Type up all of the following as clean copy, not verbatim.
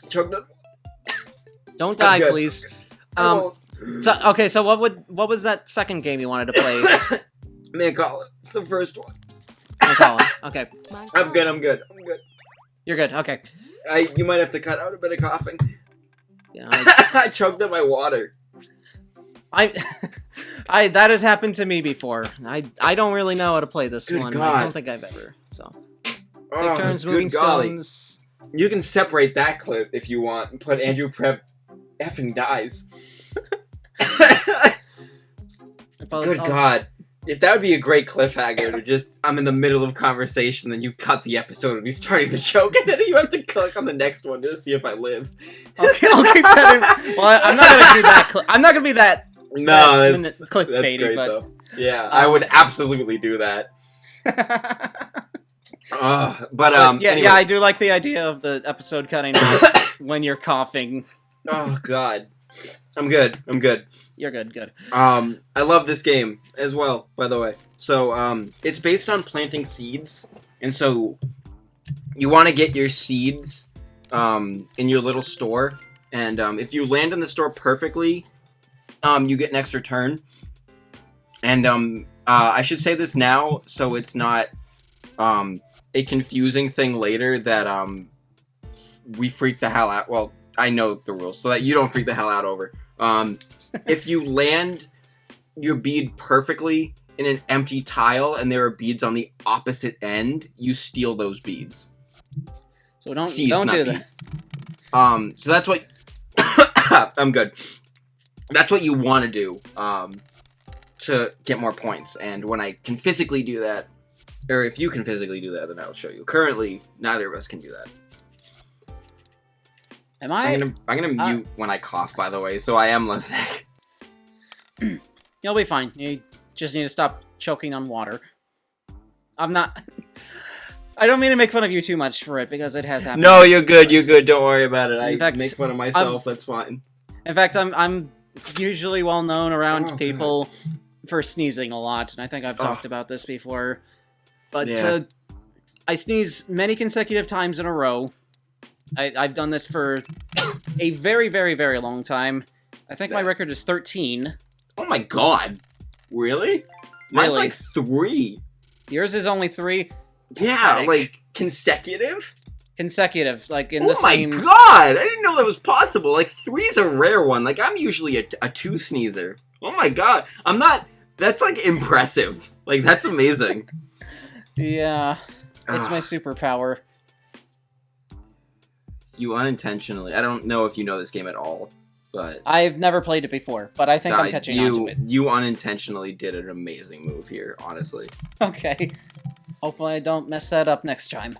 Choked up. Don't die, please. Okay, so what was that second game you wanted to play? Mancala. It's the first one. Mancala. Okay. I'm good. You're good. Okay. You might have to cut out a bit of coughing. Yeah. I choked up my water. That has happened to me before. I don't really know how to play this one. God. I don't think I've ever. So. Take turns moving stones. You can separate that clip if you want and put Andrew Prep effing dies. Good God. If that would be a great cliffhanger to just, I'm in the middle of conversation, then you cut the episode of me starting the joke, and then you have to click on the next one to see if I live. Okay, I'll keep that in. Well, I'm not gonna do that. I'm not gonna be that. No, that's clickbaity, great, but though. Yeah, I would absolutely do that. Yeah, I do like the idea of the episode cutting off when you're coughing. Oh God, I'm good. You're good. I love this game as well, by the way. So it's based on planting seeds, and so you want to get your seeds in your little store, and if you land in the store perfectly, you get an extra turn. And I should say this now, so it's not a confusing thing later that we freak the hell out. Well, I know the rules, so that you don't freak the hell out over. If you land your bead perfectly in an empty tile and there are beads on the opposite end, you steal those beads. So don't Seeds, do beads. that. So that's what I'm good. That's what you want to do to get more points. And when I can physically do that, or if you can physically do that, then I'll show you. Currently, neither of us can do that. I'm gonna mute when I cough, by the way, so I am listening. You'll be fine. You just need to stop choking on water. I'm not. I don't mean to make fun of you too much for it because it has happened. No, you're good. Don't worry about it. I make fun of myself. That's fine. In fact, I'm usually well known around people for sneezing a lot, and I think I've talked about this before. But I sneeze many consecutive times in a row. I've done this for a very, very, very long time. I think my record is 13. Oh my God. Really? Mine's like 3. Yours is only 3? Yeah, Pathetic. like consecutive? Consecutive, like in the same... Oh my God! I didn't know that was possible. Like, 3's a rare one. Like, I'm usually a 2 sneezer. Oh my God. I'm not... That's, like, impressive. Like, that's amazing. Yeah. It's my superpower. You unintentionally... I don't know if you know this game at all, but... I've never played it before, but I think I'm catching on to it. You unintentionally did an amazing move here, honestly. Okay. Hopefully I don't mess that up next time.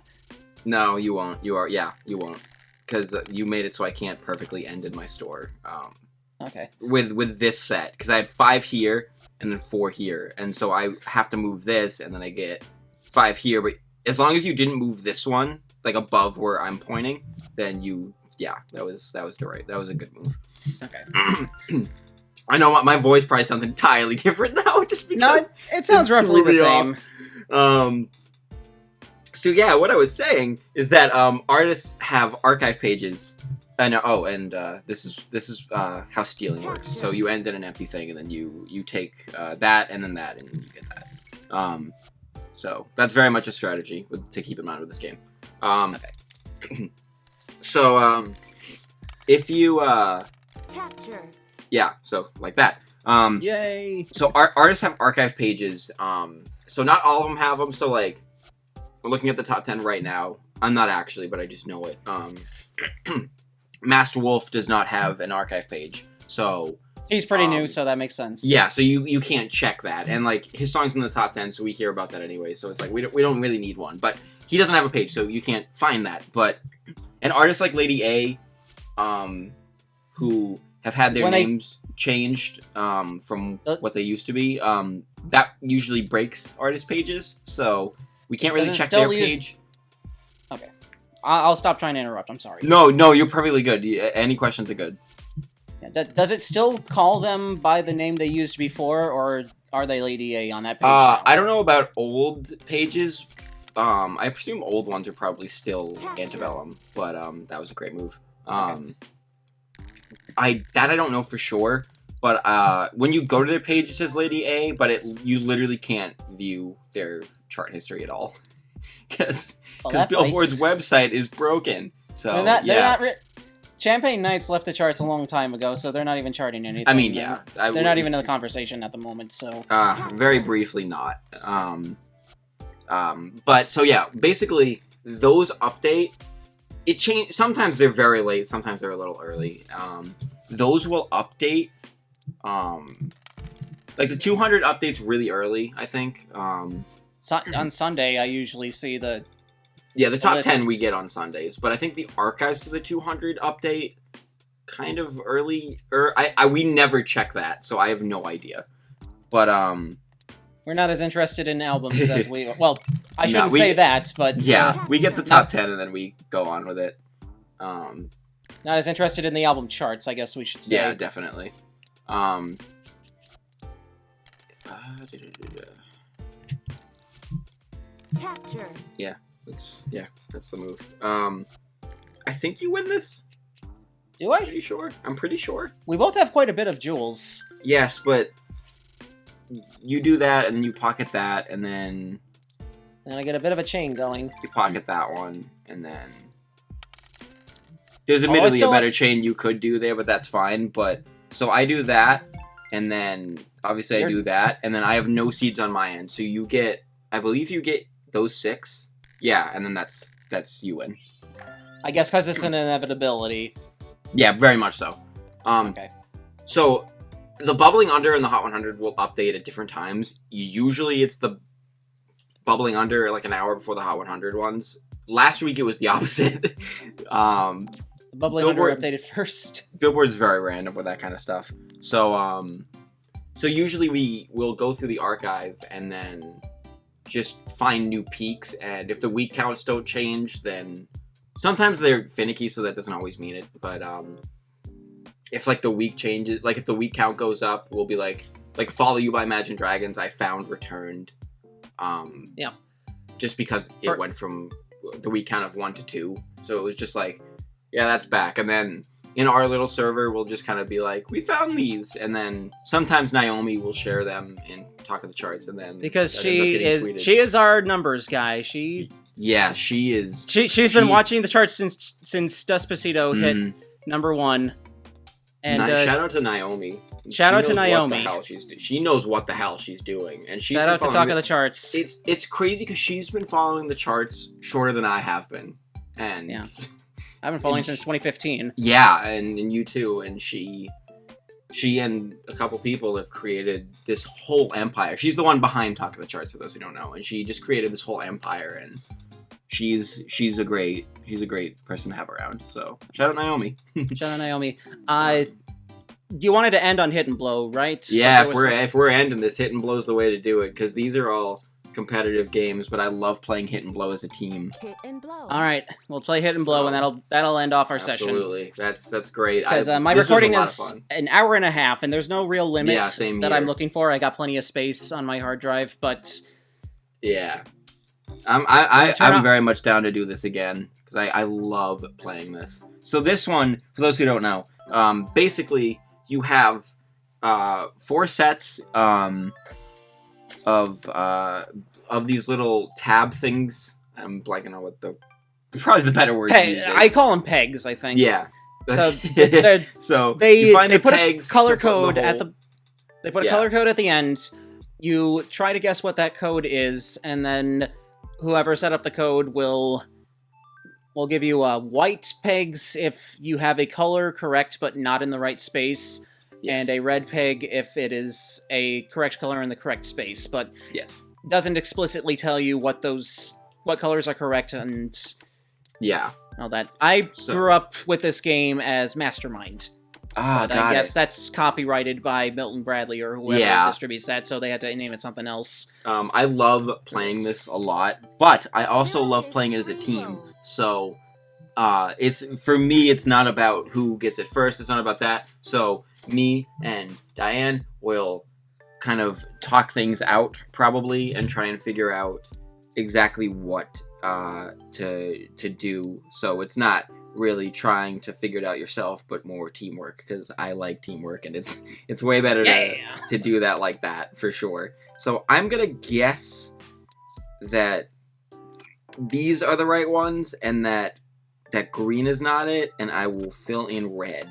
No, you won't. You won't. Because you made it so I can't perfectly end in my store. Okay. With this set. Because I had 5 here, and then 4 here. And so I have to move this, and then I get 5 here. But as long as you didn't move this one, like above where I'm pointing, then you... Yeah, that was right. That was a good move. Okay. I know my voice probably sounds entirely different now, just because... No, it sounds roughly the same. So yeah, what I was saying is that artists have archive pages. And this is how stealing works. So you end in an empty thing, and then you take that, and then that, and you get that. So that's very much a strategy to keep in mind with this game. Okay. So if you capture. Yeah, so like that. Yay! So artists have archive pages. So not all of them have them. So like, we're looking at the top 10 right now. I'm not actually, but I just know it. Masked Wolf does not have an archive page. So he's pretty new, so that makes sense. Yeah, so you can't check that. And like, his song's in the top 10, so we hear about that anyway. So it's like, we don't really need one. But he doesn't have a page, so you can't find that. But an artist like Lady A, who have had their names changed from what they used to be, that usually breaks artist pages, so we can't really check their page. Okay. I'll stop trying to interrupt, I'm sorry. No, you're perfectly good. Any questions are good. Yeah, does it still call them by the name they used before, or are they Lady A on that page now? I don't know about old pages, I presume old ones are probably still Antebellum, but that was a great move. I don't know for sure, but when you go to their page, it says Lady A, but you literally can't view their chart history at all because Billboard's website is broken. So Champagne Knights left the charts a long time ago, so they're not even charting anything. I mean, yeah, they're not even in the conversation at the moment. So very briefly, not. But so yeah, basically those update. It change. Sometimes they're very late. Sometimes they're a little early. Those will update. Like the 200 updates really early, I think. On Sunday, I usually see the top list. 10 we get on Sundays, but I think the archives for the 200 update kind of early. We never check that, so I have no idea. But we're not as interested in albums as we. Well, I shouldn't say that, but we get the top 10 and then we go on with it. Not as interested in the album charts, I guess we should say. Yeah, definitely. Capture. Yeah, that's the move. I think you win this. Do I? I'm pretty sure. We both have quite a bit of jewels. Yes, but you do that, and then you pocket that, and then I get a bit of a chain going. You pocket that one, and then there's admittedly a better chain you could do there, but that's fine. But so I do that, and then obviously I do that, and then I have no seeds on my end. So you get, I believe you get those 6. Yeah, and then that's you win. I guess because it's an inevitability. Yeah, very much so. Okay. So the Bubbling Under and the Hot 100 will update at different times. Usually it's the Bubbling Under like an hour before the Hot 100 ones. Last week it was the opposite. The Bubbling Under updated first. Billboard's very random with that kind of stuff. So so usually we will go through the archive and then just find new peaks, and if the week counts don't change, then sometimes they're finicky, so that doesn't always mean it. But if like the week changes, like if the week count goes up, we'll be like Follow You by Imagine Dragons I found returned. Yeah. Just because it went from the week count of 1 to 2, so it was just like, yeah, that's back. And then in our little server, we'll just kind of be like, we found these, and then sometimes Naomi will share them and talk of the charts, and then because she is our numbers guy. She is. She's been watching the charts since Despacito hit number 1. And shout out to Naomi. Shout out to Naomi. She knows what the hell she's doing, and she's shout out to Talk of the Charts. It's crazy because she's been following the charts shorter than I have been, and yeah, I've been following since 2015. Yeah, and you too. And she and a couple people have created this whole empire. She's the one behind Talk of the Charts, for those who don't know, and she just created this whole empire, and she's a great person to have around. So shout out Naomi. Shout out Naomi. You wanted to end on Hit and Blow, right? Yeah, if we're ending this, Hit and Blow's the way to do it, because these are all competitive games, but I love playing Hit and Blow as a team. Hit and Blow. All right, we'll play Hit and Blow, and that'll end off our session. Absolutely, that's great. Because my recording is an hour and a half, and there's no real limit that I'm looking for. I got plenty of space on my hard drive, but yeah, I'm very much down to do this again because I love playing this. So this one, for those who don't know, basically you have 4 sets of these little tab things. I'm blanking on what probably the better word. I call them pegs, I think. Yeah. So they put a color code at the. They put a color code at the end. You try to guess what that code is, and then whoever set up the code will give you white pegs if you have a color correct but not in the right space. Yes. And a red peg if it is a correct color in the correct space, but doesn't explicitly tell you what colors are correct and all that. I grew up with this game as Mastermind. But I guess that's copyrighted by Milton Bradley or whoever distributes that, so they had to name it something else. I love playing this a lot, but I also love playing it as a team. So for me, it's not about who gets it first. It's not about that. So me and Diane will kind of talk things out probably and try and figure out exactly what to do. So it's not really trying to figure it out yourself, but more teamwork, because I like teamwork, and it's way better to do that like that, for sure. So I'm gonna guess that these are the right ones, and that green is not it, and I will fill in red.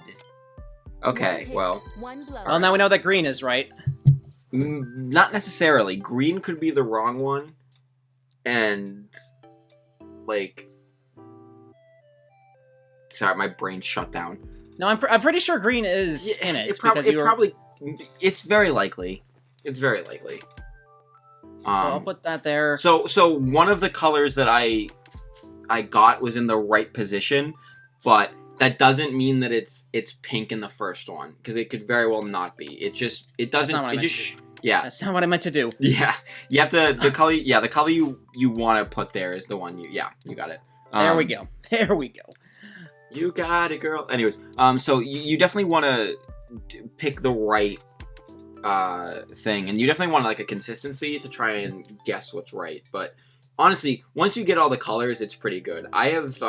Okay, well... Well, now we know that green is right. Not necessarily. Green could be the wrong one, and... like... Sorry, my brain shut down. No, I'm pretty sure green is in it. It's very likely. It's very likely. So I'll put that there. So one of the colors that I got was in the right position, but that doesn't mean that it's pink in the first one, because it could very well not be. It doesn't. Yeah. That's not what I meant to do. Yeah, you have to the color. Yeah, the color you want to put there is the one you got it. There we go. There we go. You got it, girl. Anyways, so you definitely want to pick the right thing, and you definitely want like a consistency to try and guess what's right. But honestly, once you get all the colors, it's pretty good. I have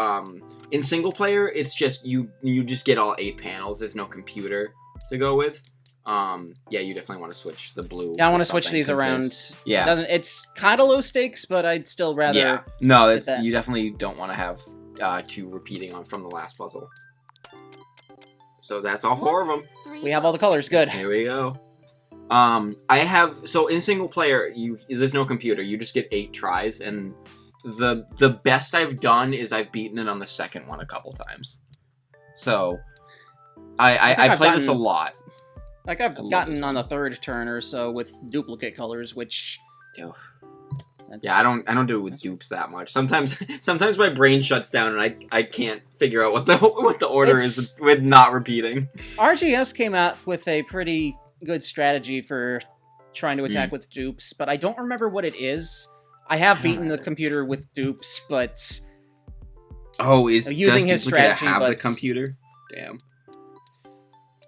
in single player, it's just you just get all 8 panels. There's no computer to go with. Yeah, you definitely want to switch the blue. Yeah, I want to switch these around. Yeah, it's kind of low stakes, but I'd still rather. Yeah, no, you definitely don't want to have 2 repeating from the last puzzle. So that's all 4 of them. We have all the colors. Good. Here we go. So in single player, there's no computer. You just get 8 tries, and the best I've done is I've beaten it on the second one a couple times. So I play this a lot. Like I've gotten on the 3rd turn or so with duplicate colors, which. Yeah, I don't do it with dupes that much. Sometimes my brain shuts down and I can't figure out what the order is with not repeating. RGS came out with a pretty good strategy for trying to attack with dupes, but I don't remember what it is. I have beaten the computer with dupes, but using his strategy. Have the computer? Damn.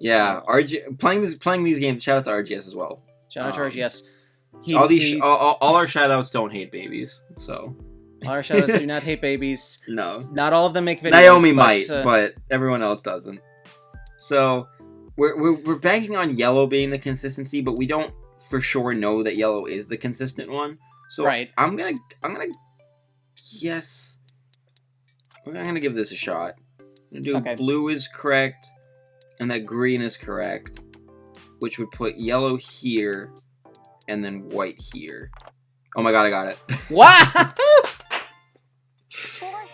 Yeah, playing these games. Shout out to RGS as well. Shout out to RGS. All our shoutouts don't hate babies, so. All our shoutouts do not hate babies. No. Not all of them make videos. Naomi might, but everyone else doesn't. So, we're banking on yellow being the consistency, but we don't for sure know that yellow is the consistent one. So right. I'm gonna guess. I'm gonna give this a shot. I'm gonna do blue is correct, and that green is correct, which would put yellow here. And then white here. Oh my god, I got it. Wow!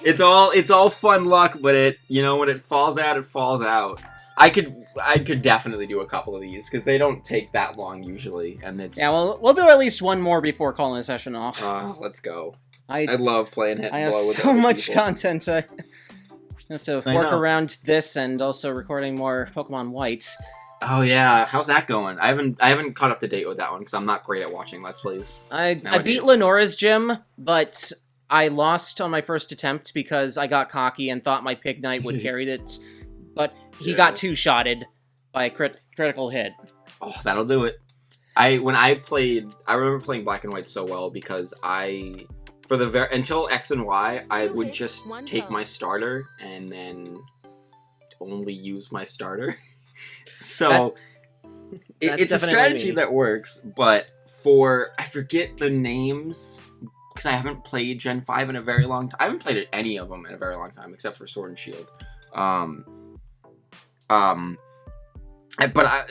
It's all fun luck, but when it falls out, it falls out. I could definitely do a couple of these because they don't take that long usually, and it's we'll do at least one more before calling the session off. Let's go. I love playing hit. I have so much content. I have to work around this and also recording more Pokemon White. Oh yeah, how's that going? I haven't caught up to date with that one because I'm not great at watching Let's Plays. I beat Lenora's gym, but I lost on my first attempt because I got cocky and thought my Pignite would carry it, but he got 2-shotted by a critical hit. Oh, that'll do it. I remember playing Black and White so well because until X and Y, I would just take my starter and then only use my starter. So it's a strategy that works, but I forget the names because I haven't played Gen 5 in a very long time. I haven't played any of them in a very long time except for Sword and Shield. But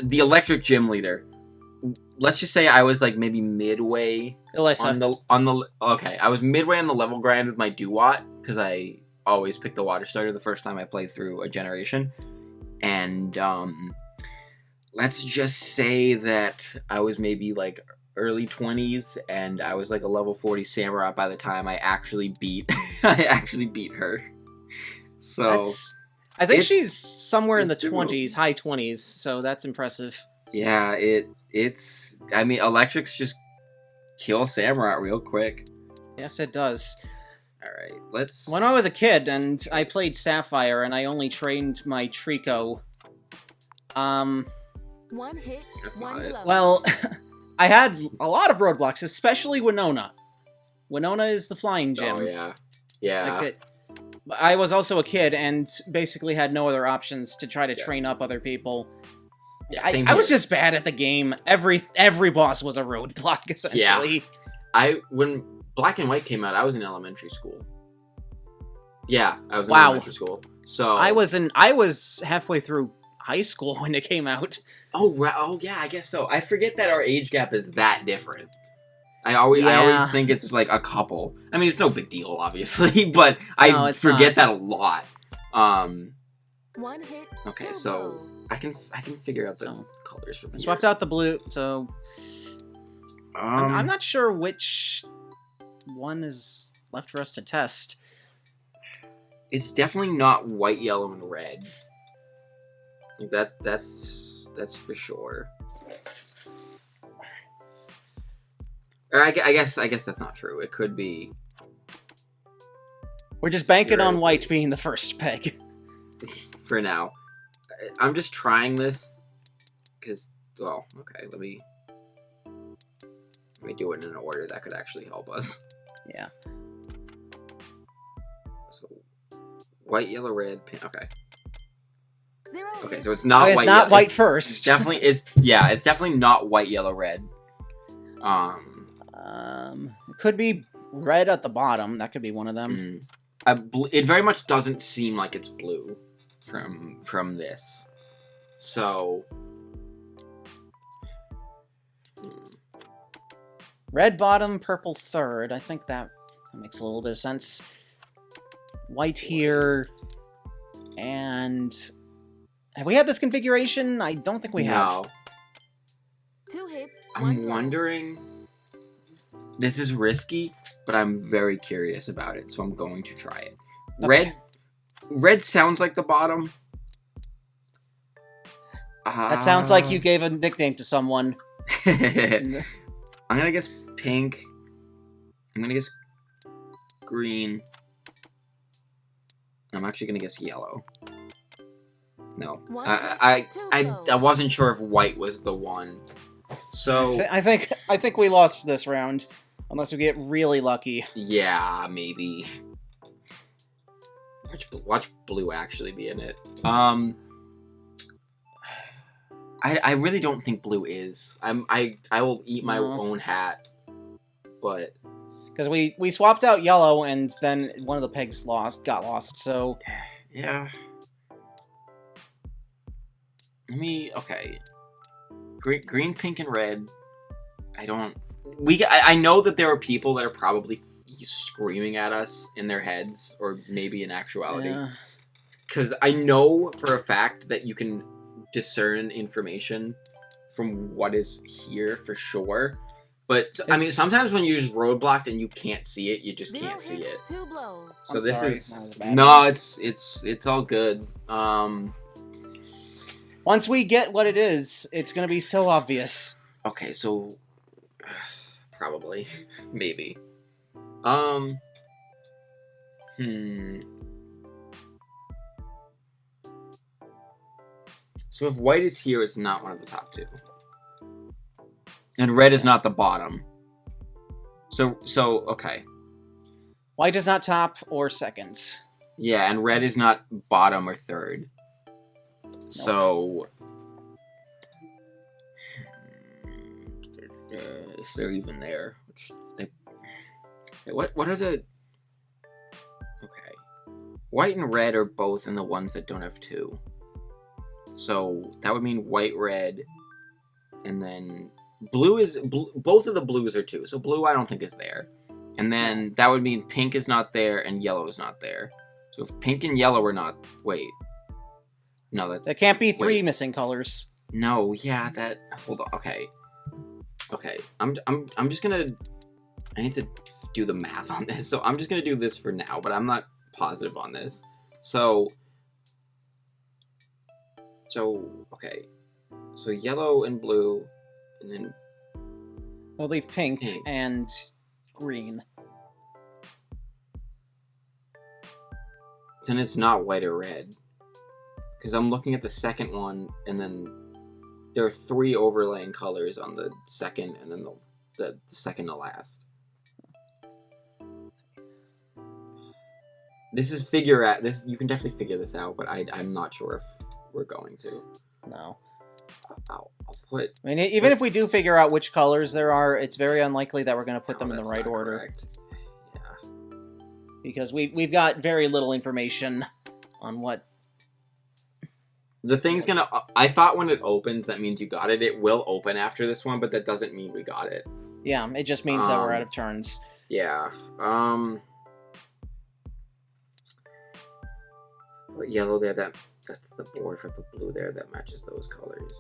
the electric gym leader, let's just say I was like maybe midway I was midway on the level grind with my Duat because I always pick the water starter the first time I play through a generation. And let's just say that I was maybe like early 20s, and I was like a level 40 Samurai by the time I actually beat her. So I think she's somewhere in the 20s, high 20s. So that's impressive. Yeah, electrics just kill Samurai real quick. Yes, it does. Alright, When I was a kid and I played Sapphire and I only trained my Trico, one hit, that's not it. Well, I had a lot of roadblocks, especially Winona. Winona is the flying gym. Oh, yeah. Yeah. I was also a kid and basically had no other options to try to train up other people. Yeah, I was just bad at the game. Every boss was a roadblock, essentially. Yeah. When Black and White came out, I was in elementary school. Yeah, I was in elementary school. So I was halfway through high school when it came out. Oh yeah, I guess so. I forget that our age gap is that different. I always think it's like a couple. I mean, it's no big deal, obviously, but I forget that a lot. One hit. Okay, so I can figure out the colors from here. Swapped out the blue, so I'm not sure which one is left for us to test. It's definitely not white, yellow, and red. Like that's for sure. Or I guess that's not true. It could be. We're just banking on white being the first peg. For now. I'm just trying this because, well, okay, let me do it in an order that could actually help us. Yeah. So, white, yellow, red, pink. Okay. 0 Okay, so it's not it's white. Not white first. It's definitely not white, yellow, red. It could be red at the bottom. That could be one of them. It very much doesn't seem like it's blue from this. So red bottom, purple third. I think that makes a little bit of sense. White here, and have we had this configuration? I don't think we have. 2 hits. I'm wondering. This is risky, but I'm very curious about it, so I'm going to try it. Okay. Red sounds like the bottom. That sounds like you gave a nickname to someone. I'm gonna guess pink. I'm gonna guess green. I'm actually gonna guess yellow. No, I wasn't sure if white was the one. So I think we lost this round, unless we get really lucky. Yeah, maybe. Watch blue actually be in it. I really don't think blue is. I will eat my own hat, but because we swapped out yellow and then one of the pegs got lost. So yeah. Okay. Green, pink, and red. I know that there are people that are probably screaming at us in their heads, or maybe in actuality. Because I know for a fact that you can discern information from what is here for sure. But, I mean, sometimes when you're just roadblocked and you can't see it, you just can't see it. 2 blows. So this sorry. is... No, it's all good. Once we get what it is, it's gonna be so obvious. Okay, so probably, maybe. So if white is here, it's not one of the top two, and red is not the bottom. So okay. White is not top or second. Yeah, and red is not bottom or third. So, if they're even there, what are the? Okay, white and red are both in the ones that don't have 2. So that would mean white, red, and then blue is both of the blues are 2. So blue I don't think is there, and then that would mean pink is not there and yellow is not there. So if pink and yellow are not, wait. No, that can't be 3 missing colors. No, yeah, that. Hold on. Okay. I'm just gonna. I need to do the math on this, so I'm just gonna do this for now. But I'm not positive on this. So okay. So yellow and blue, and then we'll leave pink and green. Then it's not white or red. Because I'm looking at the second one, and then there are 3 overlaying colors on the second, and then the second to last. This is figure out. This you can definitely figure this out, but I'm not sure if we're going to. No. I'll put. I mean, even if we do figure out which colors there are, it's very unlikely that we're going to put them in the that's right not order. correct. Yeah. Because we've got very little information on what. The thing's gonna. I thought when it opens, that means you got it. It will open after this one, but that doesn't mean we got it. Yeah, it just means that we're out of turns. Yeah. Put yellow there. That's the board. If I put blue there, that matches those colors.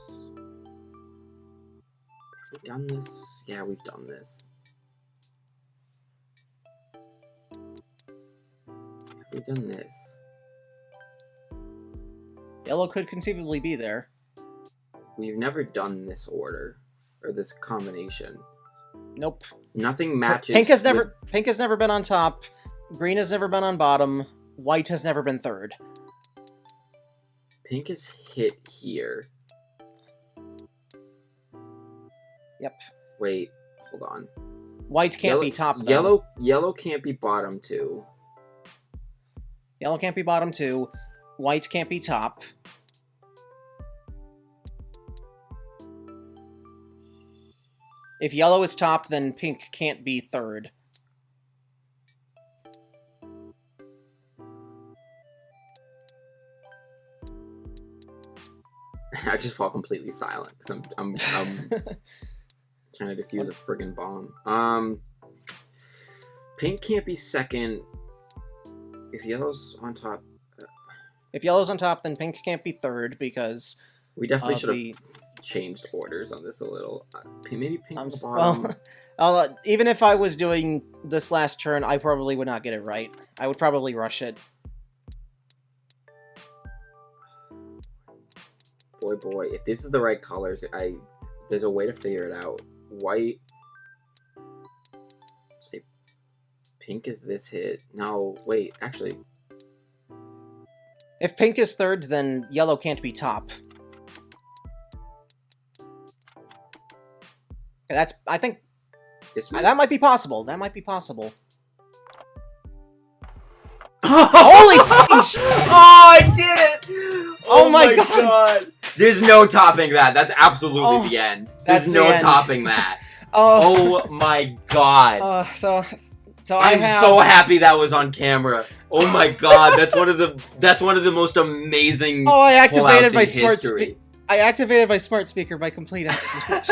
Have we done this? Yeah, we've done this. Have we done this? Yellow could conceivably be there. We've never done this order or this combination. Nope. Nothing matches. Pink has never been on top. Green has never been on bottom. White has never been third. Pink is hit here. Yep. Wait, hold on. White can't be top, though. Yellow can't be bottom too. Yellow can't be bottom two. White can't be top. If yellow is top, then pink can't be third. I just fall completely silent because I'm trying to defuse a friggin' bomb. Pink can't be second. If yellow's on top, if yellow's on top, then pink can't be third because we definitely should have changed orders on this a little. Maybe pink on the bottom. Well, even if I was doing this last turn, I probably would not get it right. I would probably rush it. Boy, if this is the right colors, there's a way to figure it out. White. Say, pink is this hit. No, wait, actually. If pink is third, then yellow can't be top. I think that might be possible. That might be possible. Holy fucking shit! Oh, I did it! Oh my god! There's no topping that. That's absolutely the end. There's no topping that. Oh my god. So I'm so happy that was on camera. Oh my god, that's one of the most amazing. Oh, I activated my smart speaker. I activated my smart speaker by complete accident.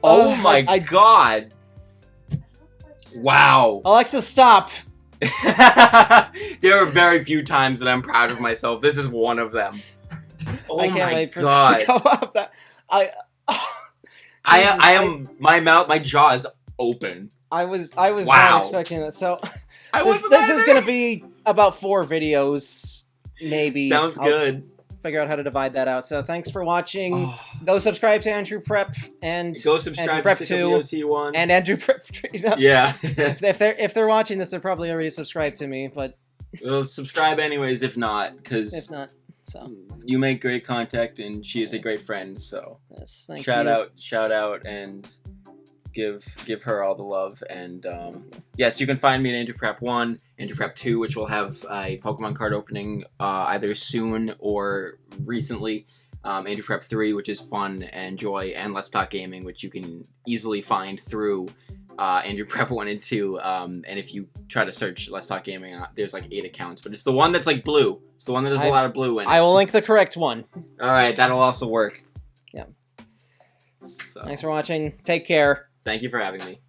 Oh my god. Wow. Alexa, stop. There are very few times that I'm proud of myself. This is one of them. Oh I can't wait for god. this to go up. I am my jaw is open. I was not expecting that. So this is going to be about 4 videos, maybe. Sounds good. Figure out how to divide that out. So thanks for watching. Go subscribe to Andrew Prep and go subscribe Andrew Prep to 2 and Andrew Prep 3. No. Yeah. if they're watching this, they're probably already subscribed to me. But well, subscribe anyways. If not, if not, so you make great content and she is a great friend. So yes, thank you. Shout out, and give her all the love. And yes, you can find me at Andrew Prep 1, Andrew Prep 2, which will have a Pokemon card opening either soon or recently. Andrew Prep 3, which is fun and joy, and Let's Talk Gaming, which you can easily find through Andrew Prep 1 and 2. And if you try to search Let's Talk Gaming, there's like 8 accounts, but it's the one that's like blue. It's the one that has a lot of blue in it. I will link the correct one. Alright, that'll also work. Yeah. So. Thanks for watching. Take care. Thank you for having me.